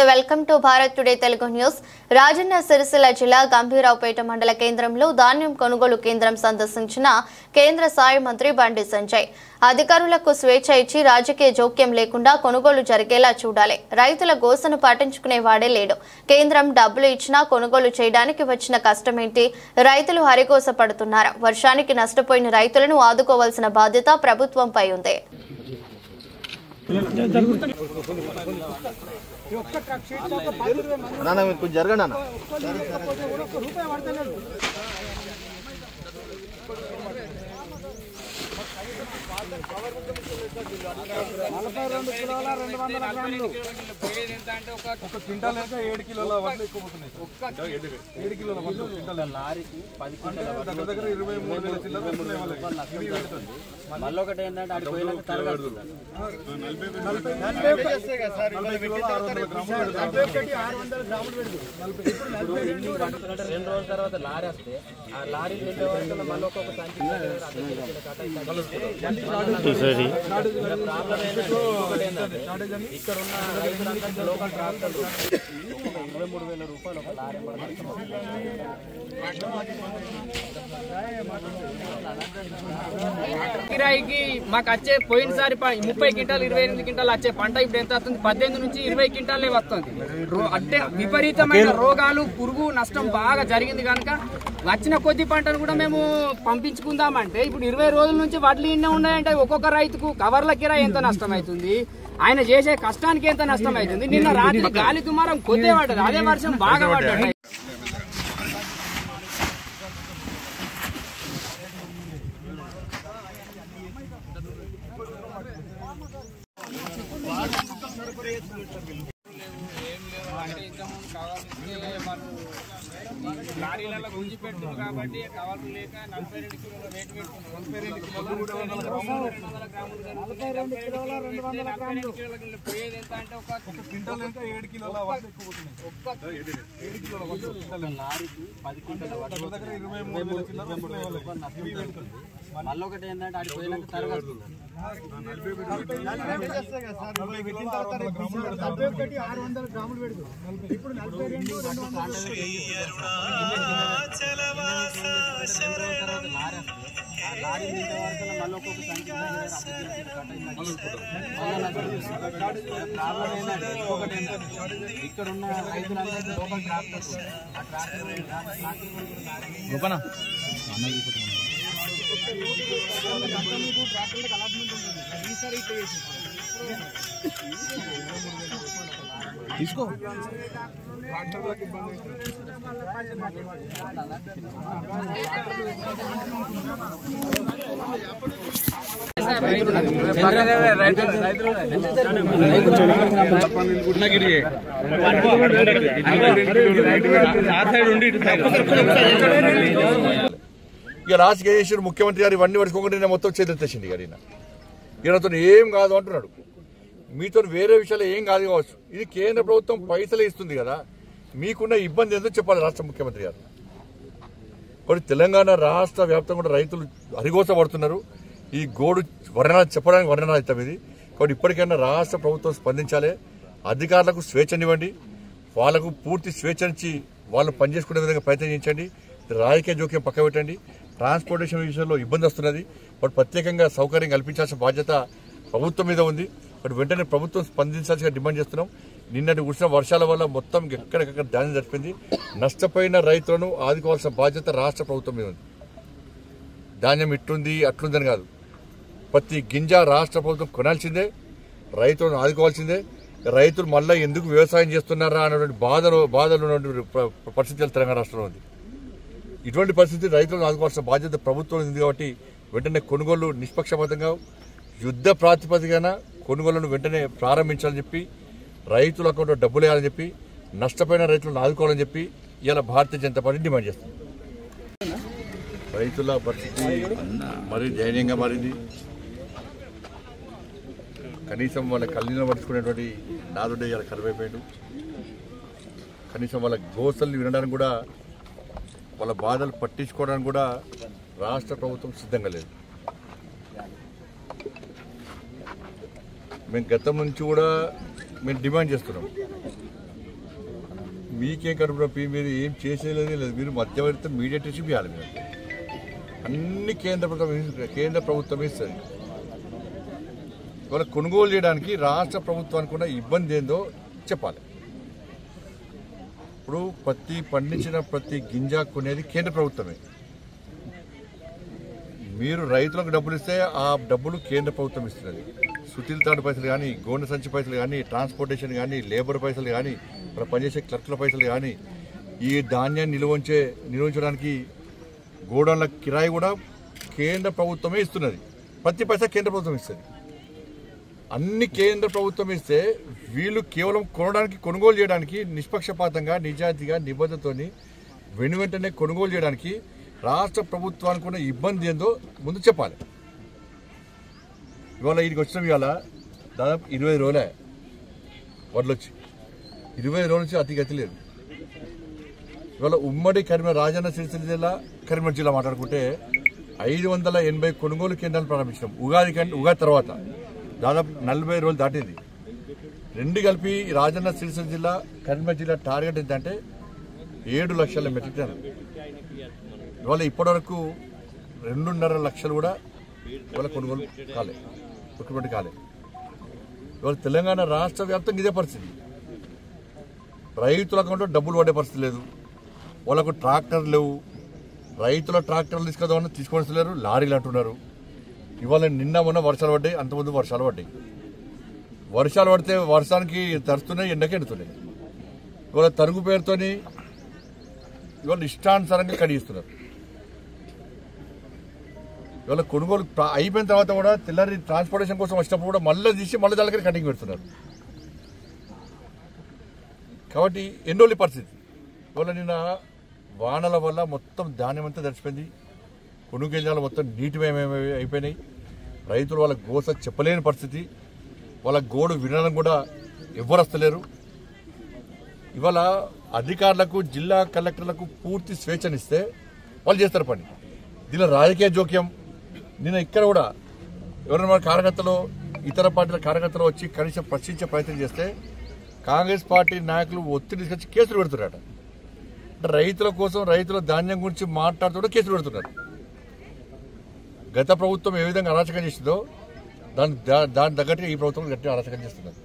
Welcome to Bharat today Telugu news. Rajanna Sircilla జిల్లా గంభీరావుపేట మండల కేంద్రంలో ధాన్యం కొనుగోలు కేంద్రం సందర్శించిన కేంద్ర సాయ మంత్రి బండి సంజయ్ అధికారులకు స్వేచ్ఛ ఇచ్చి రాజకీయ జోక్యం లేకుండా కొనుగోలు జరిగేలా చూడాలి. రైతుల గోసను పాటించుకునేవాడే లేడు. కేంద్రం డబ్బులు ఇచ్చినా కొనుగోలు చేయడానికి వచ్చిన కష్టమేంటి? రైతులు హరిగోస పడుతున్నారు. వర్షానికి నష్టపోయిన రైతులను ఆదుకోవాల్సిన బాధ్యత ప్రభుత్వంపై ఉంది. కొంచెం జరగండి అన్న. క్వింటాల్ 7 కిలోల వడ్లు ఎక్కువ పోతున్నాయి. 7 కిలోల వడ్లు క్వింటాల్ లారీకి 10 కిలోల వడ్లు దగ్గర 23,000 చిల్లర మళ్ళీ ఒకటి ఏంటంటే అటు పోయినాక తరగదు 2 రోజుల తర్వాత లారీ వస్తే ఆ లారీ మళ్ళీ ఒక్కొక్క సంచి ఇక్కడ ఉన్న రైతులందరికీ లోకల్ ట్రాక్టర్లు 23,000 రూపాయలు ఒక లారీ కిరాయికి మాకు వచ్చే పోయినసారి 30 క్వింటాలు 28 క్వింటాలు వచ్చే పంట ఇప్పుడు ఎంత వస్తుంది? 18 నుంచి 20 క్వింటాలే వస్తుంది. అంటే విపరీతమైన రోగాలు పురుగు నష్టం బాగా జరిగింది కనుక వచ్చిన కొద్ది పంటను కూడా మేము పంపించుకుందామంటే ఇప్పుడు 20 రోజుల నుంచి వడ్లు ఇన్నే ఉన్నాయంటే ఒక్కొక్క రైతుకు కవర్ల కిరాయి ఎంత నష్టం అవుతుంది, ఆయన చేసే కష్టానికి ఎంత నష్టం అవుతుంది. నిన్న రాత్రి గాలి దుమారం కొద్దే పడ్డది, అదే వర్షం బాగా పడ్డది. లారీలలో గుంజి పెడుతుంది కాబట్టి కావాల్సి లేక 42 కిలోల రేటు పెడుతుంది. పోయేది ఎంత అంటే ఒక క్వింటాల్ ఎంత 7 కిలోల వడ్లు ఎక్కువ పోతున్నాయి. 7 కిలోల వడ్లు క్వింటాల్ లారీకి 10 క్వింటాల వడ్లు దగ్గర 23,000 చిల్లర మళ్ళీ ఒకటి ఏంటంటే అటు పోయినాక తరగదు 600 గ్రాములు పెడుతుంది. ఇప్పుడు 42 లారీ మళ్ళీ ఒక్కొక్క సంఖ్య ఇక్కడ ఉన్న రైతులందరికీ లోకల్ ట్రాక్టర్స్ ఆ ట్రాక్టర్ అలాట్మెంట్ ఉంటుంది. ఈసారి ఇట్లా చేసి తీసుకో ట్రాక్టర్లకు ఇబ్బంది ఇక రాజకీయ చేసిన ముఖ్యమంత్రి గారు ఇవన్నీ పడుకోకుండా నేను మొత్తం చేతులెత్తేసింది గారు ఈయనతో ఏం కాదు అంటున్నాడు. మీతో వేరే విషయాలు ఏం కాదు కావచ్చు. ఇది కేంద్ర ప్రభుత్వం పైసలే ఇస్తుంది కదా, మీకున్న ఇబ్బంది ఎందుకు చెప్పాలి రాష్ట్ర ముఖ్యమంత్రి గారు. కొన్ని తెలంగాణ రాష్ట్ర వ్యాప్తంగా కూడా రైతులు హరిగోస పడుతున్నారు. ఈ గోడు వర్ణన చెప్పడానికి వర్ణన అవుతాం ఇది. కాబట్టి ఇప్పటికైనా రాష్ట్ర ప్రభుత్వం స్పందించాలి. అధికారులకు స్వేచ్ఛనివ్వండి, వాళ్లకు పూర్తి స్వేచ్ఛనిచ్చి వాళ్ళు పనిచేసుకునే విధంగా ప్రయత్నించండి. రాజకీయ జోక్యం పక్క పెట్టండి. ట్రాన్స్పోర్టేషన్ విషయంలో ఇబ్బంది వస్తున్నది. బట్ ప్రత్యేకంగా సౌకర్యం కల్పించాల్సిన బాధ్యత ప్రభుత్వం మీద ఉంది. బట్ వెంటనే ప్రభుత్వం స్పందించాల్సిగా డిమాండ్ చేస్తున్నాం. నిన్నటి కురిసిన వర్షాల వల్ల మొత్తం ఎక్కడికక్కడ ధాన్యం జరిపింది. నష్టపోయిన రైతులను ఆదుకోవాల్సిన బాధ్యత రాష్ట్ర ప్రభుత్వం మీద ఉంది. ధాన్యం ఇట్లుంది అట్లుందని కాదు, ప్రతి గింజ రాష్ట్ర ప్రభుత్వం కొనాల్సిందే, రైతులను ఆదుకోవాల్సిందే. రైతులు మళ్ళీ ఎందుకు వ్యవసాయం చేస్తున్నారా అన్నటువంటి బాధలు ఉన్నటువంటి పరిస్థితులు తెలంగాణ రాష్ట్రంలో ఉంది. ఇటువంటి పరిస్థితి రైతులను ఆదుకోవాల్సిన బాధ్యత ప్రభుత్వం ఉంది. కాబట్టి వెంటనే కొనుగోలు నిష్పక్షపాతంగా యుద్ధ ప్రాతిపదికన కొనుగోళ్లను వెంటనే ప్రారంభించాలని చెప్పి, రైతుల అకౌంట్లో డబ్బులు వేయాలని చెప్పి, నష్టపోయిన రైతులను ఆదుకోవాలని చెప్పి ఇలా భారతీయ జనతా పార్టీ డిమాండ్ చేస్తుంది. రైతుల పరిస్థితి మరీ దయనీయంగా మారింది. కనీసం వాళ్ళ కళ్ళీలో పట్టుకునేటువంటి నాదుడే ఇలా కరువైపోయాడు. కనీసం వాళ్ళ గోసల్ని వినడానికి కూడా, వాళ్ళ బాధలు పట్టించుకోవడానికి కూడా రాష్ట్ర ప్రభుత్వం సిద్ధంగా లేదు. మేము గతం నుంచి కూడా మేము డిమాండ్ చేస్తున్నాం. మీకేం కడుపు నొప్పి, మీరు ఏం చేసేది లేదు, మీరు మధ్యవర్తి మీడియేటర్షిప్ ఇవ్వాలి. మీరు అన్ని కేంద్ర ప్రభుత్వం ఇస్తుంది. ఇవాళ కొనుగోలు చేయడానికి రాష్ట్ర ప్రభుత్వానికి కూడా ఇబ్బంది ఏందో చెప్పాలి. ఇప్పుడు పండించిన ప్రతి గింజ కొనేది కేంద్ర ప్రభుత్వమే. మీరు రైతులకు డబ్బులు ఇస్తే ఆ డబ్బులు కేంద్ర ప్రభుత్వం ఇస్తున్నది. సుతీల్ తాడు పైసలు కానీ, గోండ సంచి పైసలు కానీ, ట్రాన్స్పోర్టేషన్ కానీ, లేబర్ పైసలు కానీ, ఇక్కడ పనిచేసే క్లర్క్ల పైసలు కానీ, ఈ ధాన్యాన్ని నిల్వించడానికి గోడౌన్ల కిరాయి కూడా కేంద్ర ప్రభుత్వమే ఇస్తున్నది. ప్రతి పైసా కేంద్ర ప్రభుత్వం ఇస్తుంది. అన్ని కేంద్ర ప్రభుత్వం ఇస్తే వీళ్ళు కేవలం కొనుగోలు చేయడానికి నిష్పక్షపాతంగా, నిజాయితీగా, నిబద్ధతతోని వెంటనే కొనుగోలు చేయడానికి రాష్ట్ర ప్రభుత్వానికి ఉన్న ఇబ్బంది ఏందో ముందు చెప్పాలి. ఇవాళ వీడికి వచ్చిన ఇవాళ దాదాపు 20 రోజులే వడ్లు వచ్చి, 20 రోజుల నుంచి అతి లేదు. ఇవాళ ఉమ్మడి రాజన్న సిరిసిల్ల జిల్లా, కరీంనగర్ జిల్లా మాట్లాడుకుంటే 580 కొనుగోలు కేంద్రాలు ప్రారంభించినాం. ఉగాది తర్వాత దాదాపు 40 రోజులు దాటింది. రెండు కలిపి రాజన్న సిరిసిల్ల జిల్లా, కరీంనగర్ జిల్లా టార్గెట్ ఏంటంటే 7 లక్షల మెట్రిక్ టన్నులు. ఇవాళ ఇప్పటివరకు 2.5 లక్షలు కూడా ఇవాళ కొనుగోలు ప్రొక్యూర్మెంట్ కాలే. ఇవాళ తెలంగాణ రాష్ట్ర వ్యాప్తంగా ఇదే పరిస్థితి. రైతుల అకౌంట్లో డబ్బులు పడే పరిస్థితి లేదు. వాళ్ళకు ట్రాక్టర్లు లేవు. రైతుల ట్రాక్టర్లు తీసుకొస్తలేరు, లారీలు అంటున్నారు. ఇవాళ నిన్న మొన్న వర్షాలు పడ్డాయి, అంతకుముందు వర్షాలు పడ్డాయి. వర్షాలు పడితే వర్షానికి తరుస్తున్నాయి, ఎండకి ఎండుతున్నాయి. ఇవాళ తరుగు పేరుతోని ఇవాళ ఇష్టానుసారంగా కడిగిస్తున్నారు. ఇవాళ కొనుగోలు అయిపోయిన తర్వాత కూడా తెల్లారి ట్రాన్స్పోర్టేషన్ కోసం వచ్చినప్పుడు కూడా మళ్ళీ తీసి మళ్ళీ దానికి కటింగ్ పెడుతున్నారు. కాబట్టి ఎన్ని రోజుల పరిస్థితి. ఇవాళ నిన్న వానల వల్ల మొత్తం ధాన్యం అంతా తడిచిపోయింది. కొనుగోలు మొత్తం నీటిమయమే అయిపోయినాయి. రైతులు వాళ్ళ గోస చెప్పలేని పరిస్థితి. వాళ్ళ గోడు వినడం కూడా ఎవ్వరు వస్తలేరు. ఇవాళ అధికారులకు, జిల్లా కలెక్టర్లకు పూర్తి స్వేచ్ఛనిస్తే వాళ్ళు చేస్తారు పని. దీనిలో రాజకీయ జోక్యం. నిన్న ఇక్కడ కూడా ఎవరైనా కార్యకర్తలు, ఇతర పార్టీల కార్యకర్తలు వచ్చి కనీసం ప్రశ్నించే ప్రయత్నం చేస్తే కాంగ్రెస్ పార్టీ నాయకులు ఒత్తిడి తీసుకొచ్చి కేసులు పెడుతున్నారట. అంటే రైతుల కోసం, రైతుల ధాన్యం గురించి మాట్లాడుతూ కేసులు పెడుతున్నారు. గత ప్రభుత్వం ఏ విధంగా అరాచకం చేసిందో దాని తగ్గట్టుగా ఈ ప్రభుత్వం గట్టిగా అరాచకం చేస్తున్నారు.